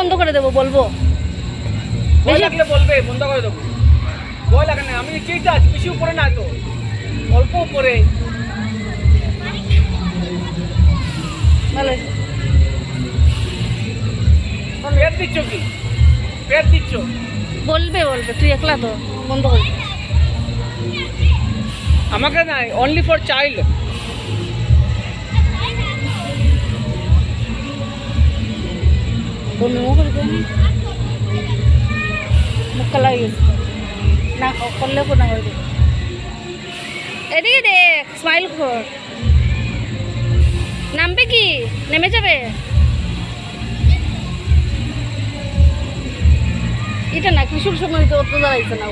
বন্ধ করে দেবো, বলবো ভয় লাগলে বলবে, বন্ধ করে দেবো। ভয় লাগে না, আমি ঠিক আছে, বেশি উপরে না তো, অল্প উপরে। ভালো পেট দিচ্ছ কি? পেট দিচ্ছ? বলবে বলবে, তুই একলা তো, বন্ধ করে দে। আমাকে নাই, অনলি ফর চাইল্ড। বন্ধ করে দে, মুখটা লাগে গেছে না, করলে না করে দে। এদিকে দেখ, স্মাইল কর। নামবে কি? নেমে যাবে? এটা না, কিশোর সময় তো অত দাঁড়াইছে না।